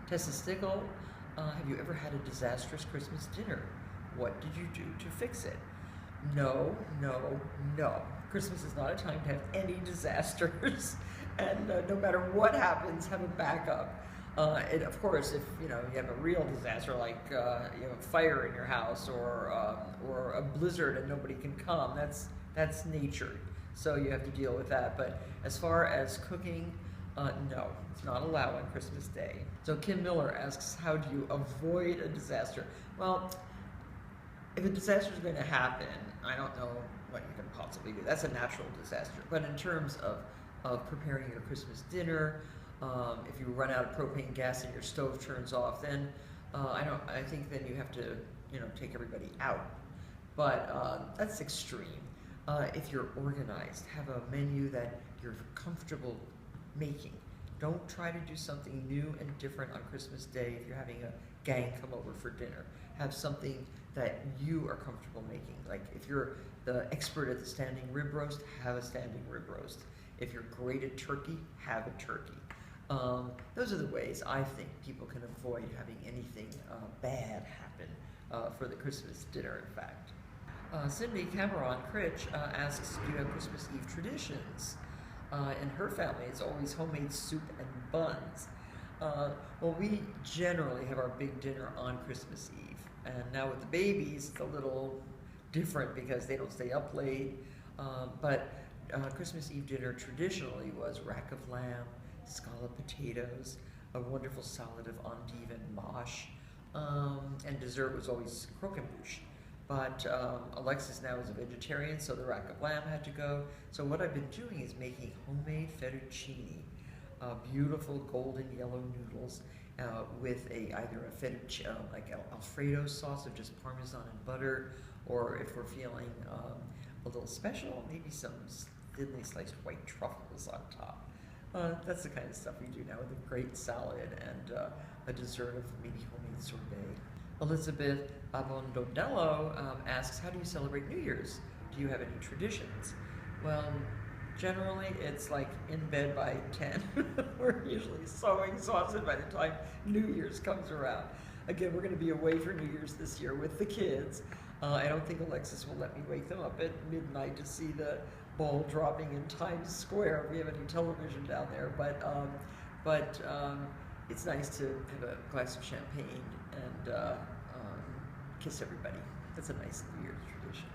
Testicle, have you ever had a disastrous Christmas dinner? What did you do to fix it? No, no, no. Christmas is not a time to have any disasters, and no matter what happens, have a backup. And of course, if you have a real disaster like fire in your house or a blizzard and nobody can come, that's nature. So you have to deal with that. But as far as cooking, no, it's not allowed on Christmas Day. So Kim Miller asks, how do you avoid a disaster? Well, if a disaster is going to happen, I don't know what you can possibly do. That's a natural disaster. But in terms of preparing your Christmas dinner, if you run out of propane gas and your stove turns off, then I think then you have to take everybody out. But that's extreme. If you're organized, have a menu that you're comfortable making. Don't try to do something new and different on Christmas Day if you're having a gang come over for dinner. Have something that you are comfortable making. Like if you're the expert at the standing rib roast, have a standing rib roast. If you're great at turkey, have a turkey. Those are the ways I think people can avoid having anything bad happen for the Christmas dinner, in fact. Cindy Cameron Critch asks, do you have Christmas Eve traditions? In her family, it's always homemade soup and buns. Well, we generally have our big dinner on Christmas Eve. And now with the babies, it's a little different because they don't stay up late. But Christmas Eve dinner traditionally was rack of lamb, scalloped potatoes, a wonderful salad of endive and mâche, and dessert was always croquembouche. But Alexis now is a vegetarian, so the rack of lamb had to go. So what I've been doing is making homemade fettuccine, beautiful golden yellow noodles with either a fettuccine, like Alfredo sauce of just Parmesan and butter, or if we're feeling a little special, maybe some thinly sliced white truffles on top. That's the kind of stuff we do now with a great salad and a dessert of maybe homemade sorbet. Elizabeth Abondodello asks, how do you celebrate New Year's? Do you have any traditions? Well, generally it's like in bed by 10. We're usually so exhausted by the time New Year's comes around. Again, we're going to be away for New Year's this year with the kids. I don't think Alexis will let me wake them up at midnight to see the ball dropping in Times Square. We have any television down there, but it's nice to have a glass of champagne and kiss everybody. That's a nice New Year's tradition.